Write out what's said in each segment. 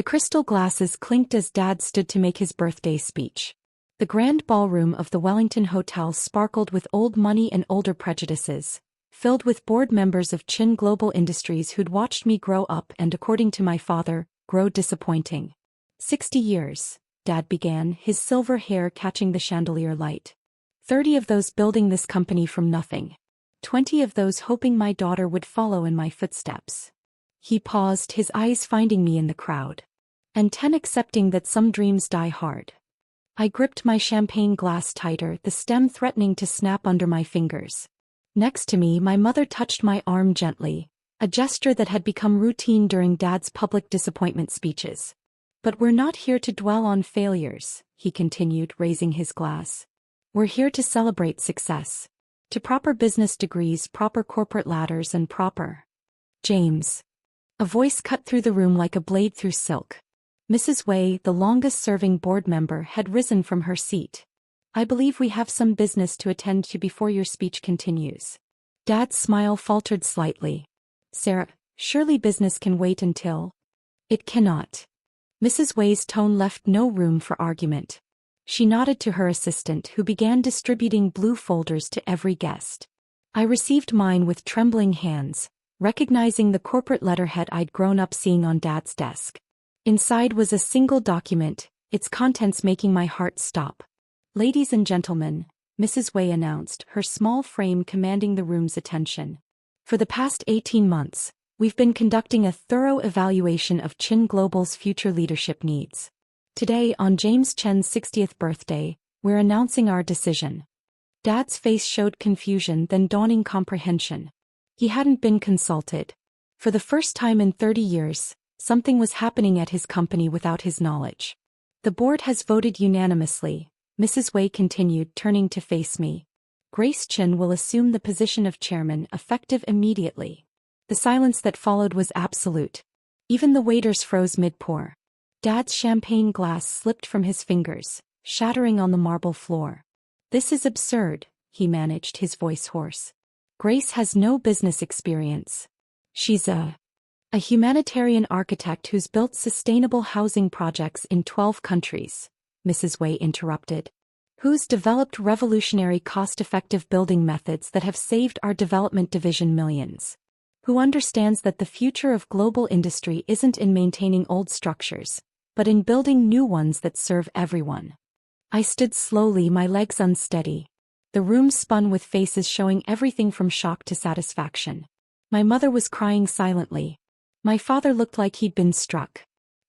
The crystal glasses clinked as Dad stood to make his birthday speech. The grand ballroom of the Wellington Hotel sparkled with old money and older prejudices, filled with board members of Chen Global Industries who'd watched me grow up and, according to my father, grow disappointing. 60 years, Dad began, his silver hair catching the chandelier light. 30 of those building this company from nothing. 20 of those hoping my daughter would follow in my footsteps. He paused, his eyes finding me in the crowd. And 10 accepting that some dreams die hard. I gripped my champagne glass tighter, the stem threatening to snap under my fingers. Next to me, my mother touched my arm gently, a gesture that had become routine during Dad's public disappointment speeches. But we're not here to dwell on failures, he continued, raising his glass. We're here to celebrate success. To proper business degrees, proper corporate ladders, and proper. James. A voice cut through the room like a blade through silk. Mrs. Wei, the longest-serving board member, had risen from her seat. I believe we have some business to attend to before your speech continues. Dad's smile faltered slightly. Sarah, surely business can wait until... It cannot. Mrs. Wei's tone left no room for argument. She nodded to her assistant, who began distributing blue folders to every guest. I received mine with trembling hands, recognizing the corporate letterhead I'd grown up seeing on Dad's desk. Inside was a single document, its contents making my heart stop. Ladies and gentlemen, Mrs. Wei announced, her small frame commanding the room's attention. For the past 18 months, we've been conducting a thorough evaluation of Chen Global's future leadership needs. Today, on James Chen's 60th birthday, we're announcing our decision. Dad's face showed confusion, then dawning comprehension. He hadn't been consulted. For the first time in 30 years, something was happening at his company without his knowledge. The board has voted unanimously, Mrs. Wei continued, turning to face me. Grace Chen will assume the position of chairman, effective immediately. The silence that followed was absolute. Even the waiters froze mid-pour. Dad's champagne glass slipped from his fingers, shattering on the marble floor. This is absurd, he managed, his voice hoarse. Grace has no business experience. She's a humanitarian architect who's built sustainable housing projects in 12 countries, Mrs. Wei interrupted. Who's developed revolutionary cost-effective building methods that have saved our development division millions. Who understands that the future of global industry isn't in maintaining old structures, but in building new ones that serve everyone. I stood slowly, my legs unsteady. The room spun with faces showing everything from shock to satisfaction. My mother was crying silently. My father looked like he'd been struck.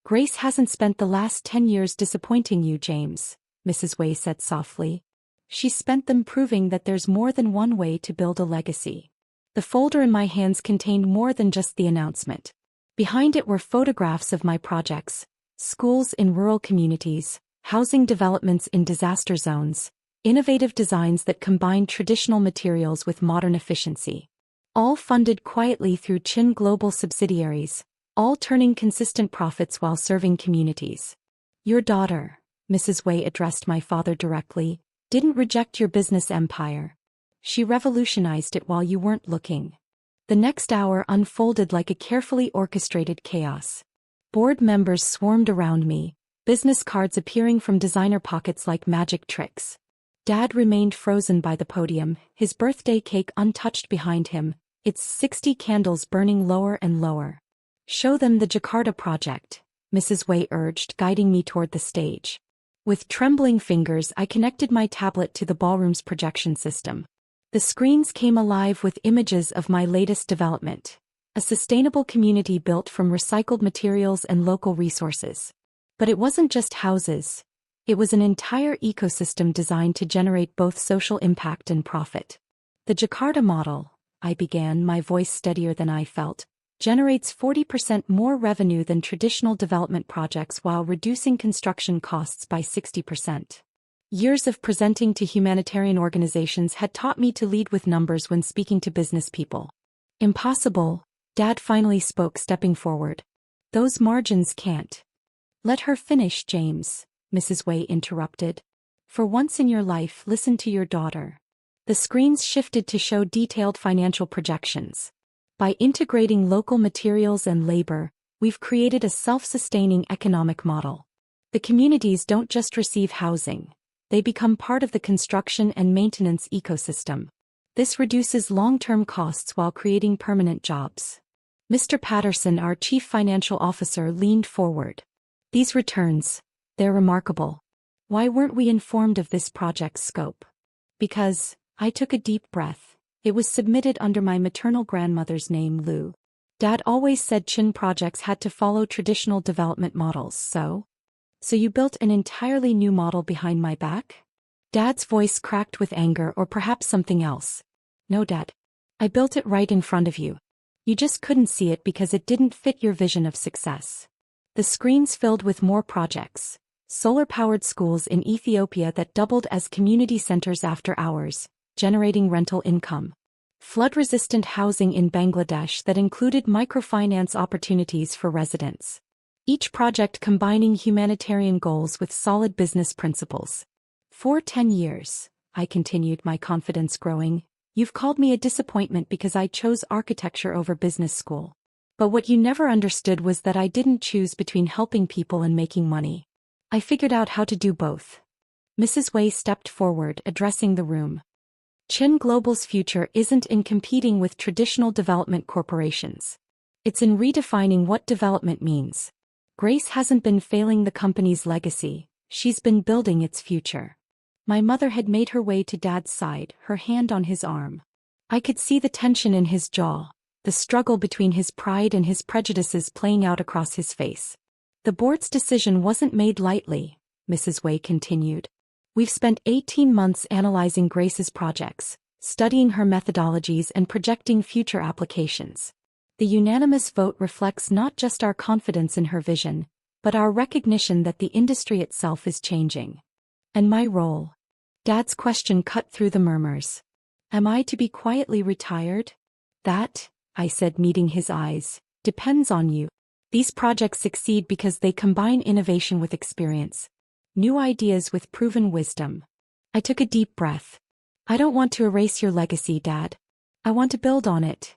Grace hasn't spent the last 10 years disappointing you, James, Mrs. Wei said softly. She spent them proving that there's more than one way to build a legacy. The folder in my hands contained more than just the announcement. Behind it were photographs of my projects, schools in rural communities, housing developments in disaster zones, innovative designs that combine traditional materials with modern efficiency. All funded quietly through Chen Global subsidiaries, all turning consistent profits while serving communities. Your daughter, Mrs. Wei addressed my father directly, didn't reject your business empire. She revolutionized it while you weren't looking. The next hour unfolded like a carefully orchestrated chaos. Board members swarmed around me, business cards appearing from designer pockets like magic tricks. Dad remained frozen by the podium, his birthday cake untouched behind him, its 60 candles burning lower and lower. Show them the Jakarta project, Mrs. Wei urged, guiding me toward the stage. With trembling fingers, I connected my tablet to the ballroom's projection system. The screens came alive with images of my latest development, a sustainable community built from recycled materials and local resources. But it wasn't just houses. It was an entire ecosystem designed to generate both social impact and profit. The Jakarta model, I began, my voice steadier than I felt, generates 40% more revenue than traditional development projects while reducing construction costs by 60%. Years of presenting to humanitarian organizations had taught me to lead with numbers when speaking to business people. Impossible, Dad finally spoke, stepping forward. Those margins can't. Let her finish, James, Mrs. Wei interrupted. For once in your life, listen to your daughter. The screens shifted to show detailed financial projections. By integrating local materials and labor, We've created a self-sustaining economic model. The communities don't just receive housing, they become part of the construction and maintenance ecosystem. This reduces long-term costs while creating permanent jobs. Mr. Patterson, our chief financial officer, leaned forward. These returns, they're remarkable. Why weren't we informed of this project's scope? Because, I took a deep breath. It was submitted under my maternal grandmother's name, Lou. Dad always said Chen projects had to follow traditional development models, so you built an entirely new model behind my back? Dad's voice cracked with anger, or perhaps something else. No, Dad. I built it right in front of you. You just couldn't see it because it didn't fit your vision of success. The screens filled with more projects. Solar-powered schools in Ethiopia that doubled as community centers after hours, generating rental income. Flood-resistant housing in Bangladesh that included microfinance opportunities for residents. Each project combining humanitarian goals with solid business principles. For 10 years, I continued, my confidence growing, you've called me a disappointment because I chose architecture over business school. But what you never understood was that I didn't choose between helping people and making money. I figured out how to do both. Mrs. Wei stepped forward, addressing the room. Chen Global's future isn't in competing with traditional development corporations. It's in redefining what development means. Grace hasn't been failing the company's legacy, she's been building its future. My mother had made her way to Dad's side, her hand on his arm. I could see the tension in his jaw, the struggle between his pride and his prejudices playing out across his face. The board's decision wasn't made lightly, Mrs. Wei continued. We've spent 18 months analyzing Grace's projects, studying her methodologies and projecting future applications. The unanimous vote reflects not just our confidence in her vision, but our recognition that the industry itself is changing. And my role? Dad's question cut through the murmurs. Am I to be quietly retired? That, I said, meeting his eyes, depends on you. These projects succeed because they combine innovation with experience. New ideas with proven wisdom. I took a deep breath. I don't want to erase your legacy, Dad. I want to build on it.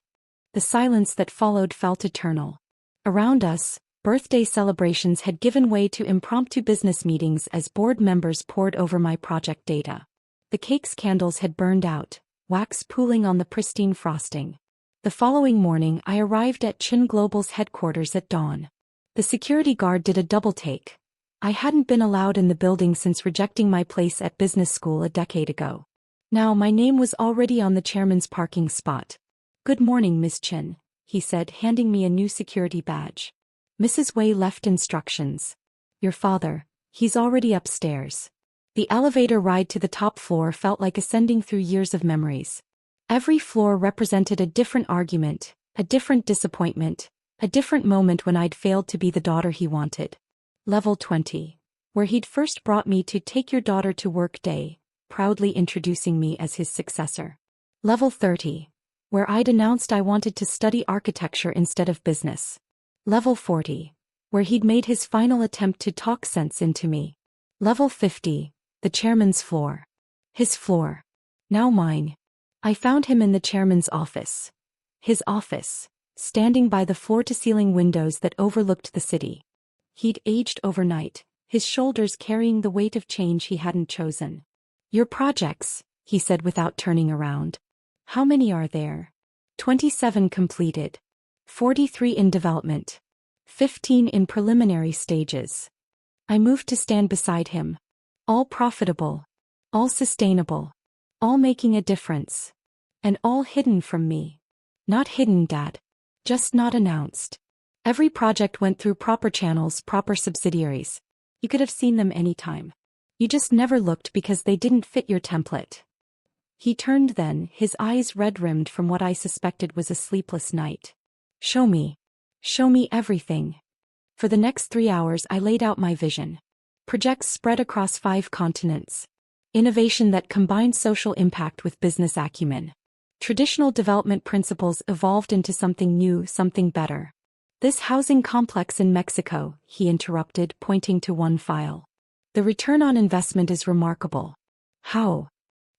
The silence that followed felt eternal. Around us, birthday celebrations had given way to impromptu business meetings as board members pored over my project data. The cake's candles had burned out, wax pooling on the pristine frosting. The following morning I arrived at Chen Global's headquarters at dawn. The security guard did a double-take. I hadn't been allowed in the building since rejecting my place at business school a decade ago. Now my name was already on the chairman's parking spot. Good morning, Miss Chen, he said, handing me a new security badge. Mrs. Wei left instructions. Your father, he's already upstairs. The elevator ride to the top floor felt like ascending through years of memories. Every floor represented a different argument, a different disappointment, a different moment when I'd failed to be the daughter he wanted. Level 20, where he'd first brought me to take your daughter to work day, proudly introducing me as his successor. Level 30, where I'd announced I wanted to study architecture instead of business. Level 40, where he'd made his final attempt to talk sense into me. Level 50, the chairman's floor. His floor. Now mine. I found him in the chairman's office. His office, standing by the floor-to-ceiling windows that overlooked the city. He'd aged overnight, his shoulders carrying the weight of change he hadn't chosen. Your projects, he said without turning around. How many are there? 27 completed. 43 in development. 15 in preliminary stages. I moved to stand beside him. All profitable. All sustainable. All making a difference. And all hidden from me. Not hidden, Dad. Just not announced. Every project went through proper channels, proper subsidiaries. You could have seen them anytime. You just never looked because they didn't fit your template. He turned then, his eyes red-rimmed from what I suspected was a sleepless night. Show me. Show me everything. For the next 3 hours I laid out my vision. Projects spread across 5 continents. Innovation that combined social impact with business acumen. Traditional development principles evolved into something new, something better. This housing complex in Mexico, he interrupted, pointing to one file. The return on investment is remarkable. How?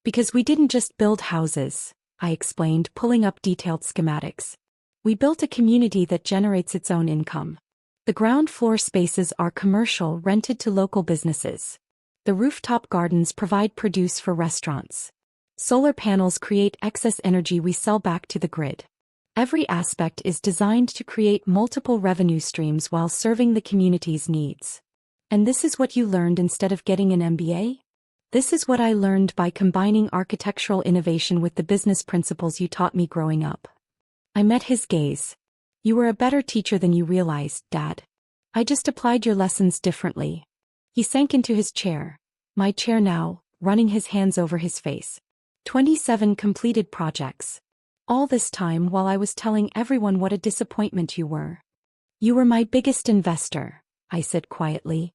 Because we didn't just build houses, I explained, pulling up detailed schematics. We built a community that generates its own income. The ground floor spaces are commercial, rented to local businesses. The rooftop gardens provide produce for restaurants. Solar panels create excess energy we sell back to the grid. Every aspect is designed to create multiple revenue streams while serving the community's needs. And this is what you learned instead of getting an MBA? This is what I learned by combining architectural innovation with the business principles you taught me growing up. I met his gaze. You were a better teacher than you realized, Dad. I just applied your lessons differently. He sank into his chair, my chair now, running his hands over his face. 27 completed projects. All this time while I was telling everyone what a disappointment you were. You were my biggest investor, I said quietly.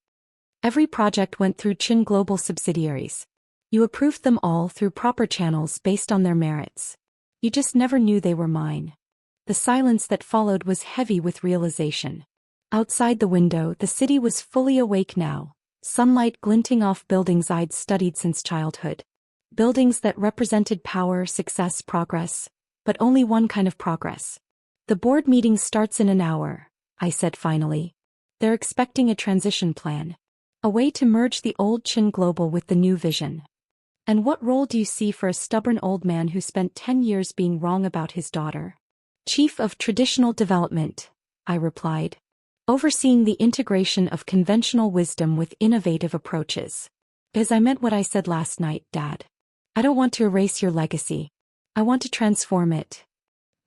Every project went through Chen Global subsidiaries. You approved them all through proper channels based on their merits. You just never knew they were mine. The silence that followed was heavy with realization. Outside the window, the city was fully awake now, sunlight glinting off buildings I'd studied since childhood. Buildings that represented power, success, progress, but only one kind of progress. The board meeting starts in an hour, I said finally. They're expecting a transition plan. A way to merge the old Chen Global with the new vision. And what role do you see for a stubborn old man who spent 10 years being wrong about his daughter? Chief of Traditional Development, I replied. Overseeing the integration of conventional wisdom with innovative approaches. Because I meant what I said last night, Dad. I don't want to erase your legacy. I want to transform it.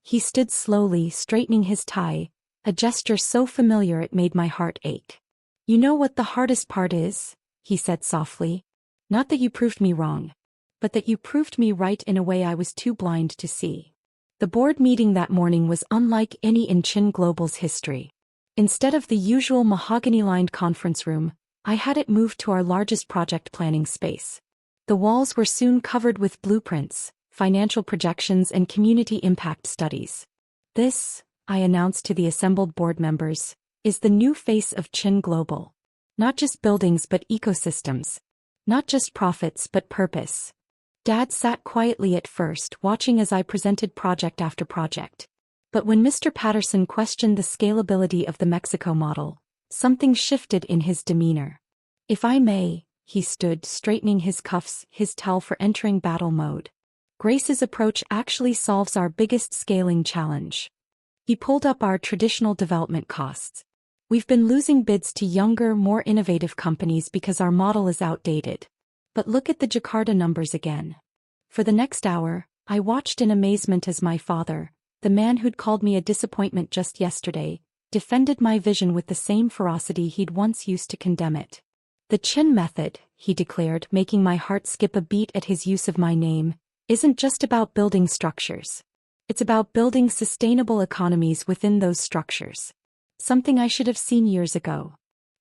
He stood slowly, straightening his tie, a gesture so familiar it made my heart ache. You know what the hardest part is? He said softly. Not that you proved me wrong, but that you proved me right in a way I was too blind to see. The board meeting that morning was unlike any in Chen Global's history. Instead of the usual mahogany-lined conference room, I had it moved to our largest project planning space. The walls were soon covered with blueprints, financial projections and community impact studies. This, I announced to the assembled board members, is the new face of Chen Global. Not just buildings but ecosystems. Not just profits but purpose. Dad sat quietly at first, watching as I presented project after project. But when Mr. Patterson questioned the scalability of the Mexico model, something shifted in his demeanor. If I may, he stood, straightening his cuffs, his towel for entering battle mode. Grace's approach actually solves our biggest scaling challenge. He pulled up our traditional development costs. We've been losing bids to younger, more innovative companies because our model is outdated. But look at the Jakarta numbers again. For the next hour, I watched in amazement as my father, the man who'd called me a disappointment just yesterday, defended my vision with the same ferocity he'd once used to condemn it. The Chen method, he declared, making my heart skip a beat at his use of my name, isn't just about building structures. It's about building sustainable economies within those structures. Something I should have seen years ago.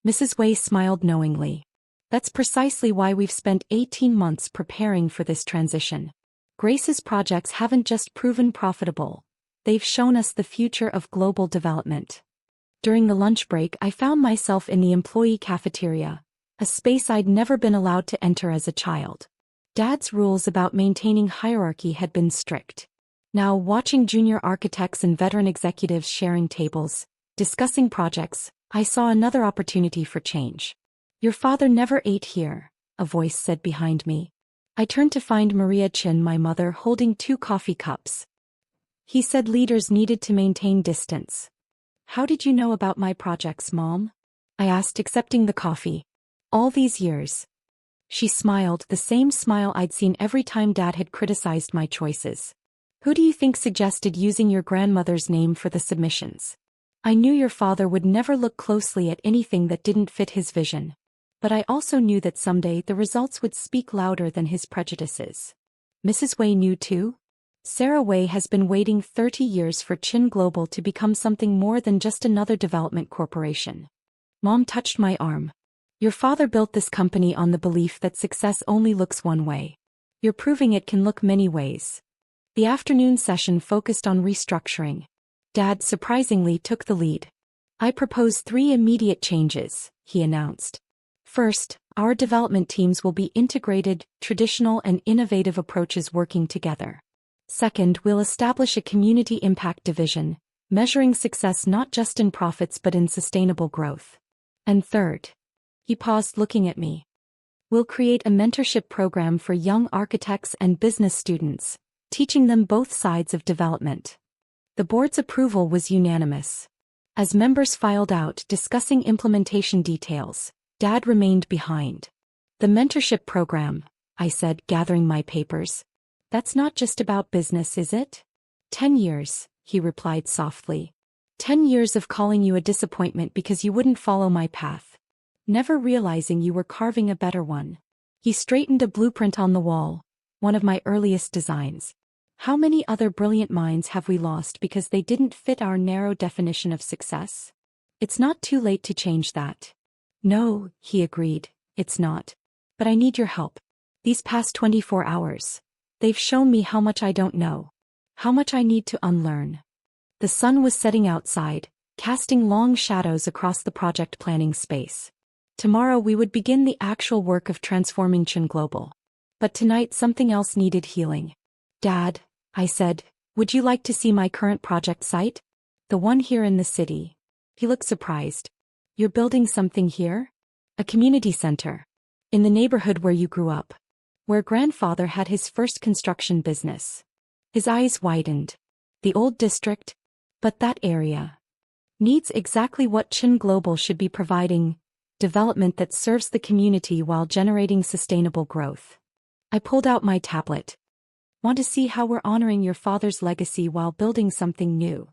Mrs. Wei smiled knowingly. That's precisely why we've spent 18 months preparing for this transition. Grace's projects haven't just proven profitable. They've shown us the future of global development. During the lunch break, I found myself in the employee cafeteria, a space I'd never been allowed to enter as a child. Dad's rules about maintaining hierarchy had been strict. Now, watching junior architects and veteran executives sharing tables, discussing projects, I saw another opportunity for change. Your father never ate here, a voice said behind me. I turned to find Maria Chen, my mother, holding 2 coffee cups. He said leaders needed to maintain distance. How did you know about my projects, Mom? I asked, accepting the coffee. All these years. She smiled, the same smile I'd seen every time Dad had criticized my choices. Who do you think suggested using your grandmother's name for the submissions? I knew your father would never look closely at anything that didn't fit his vision. But I also knew that someday the results would speak louder than his prejudices. Mrs. Wei knew too? Sarah Wei has been waiting 30 years for Chen Global to become something more than just another development corporation. Mom touched my arm. Your father built this company on the belief that success only looks one way. You're proving it can look many ways. The afternoon session focused on restructuring. Dad surprisingly took the lead. I propose 3 immediate changes, he announced. First, our development teams will be integrated, traditional and innovative approaches working together. Second, we'll establish a community impact division, measuring success not just in profits but in sustainable growth. And third, he paused looking at me. We'll create a mentorship program for young architects and business students, teaching them both sides of development. The board's approval was unanimous. As members filed out discussing implementation details, Dad remained behind. The mentorship program, I said, gathering my papers. That's not just about business, is it? 10 years, he replied softly. 10 years of calling you a disappointment because you wouldn't follow my path, never realizing you were carving a better one. He straightened a blueprint on the wall, one of my earliest designs. How many other brilliant minds have we lost because they didn't fit our narrow definition of success? It's not too late to change that. No, he agreed, it's not. But I need your help. These past 24 hours, they've shown me how much I don't know. How much I need to unlearn. The sun was setting outside, casting long shadows across the project planning space. Tomorrow we would begin the actual work of transforming Chen Global. But tonight something else needed healing. Dad, I said, would you like to see my current project site? The one here in the city. He looked surprised. You're building something here? A community center. In the neighborhood where you grew up. Where grandfather had his first construction business. His eyes widened. The old district? But that area needs exactly what Chen Global should be providing, development that serves the community while generating sustainable growth. I pulled out my tablet. Want to see how we're honoring your father's legacy while building something new?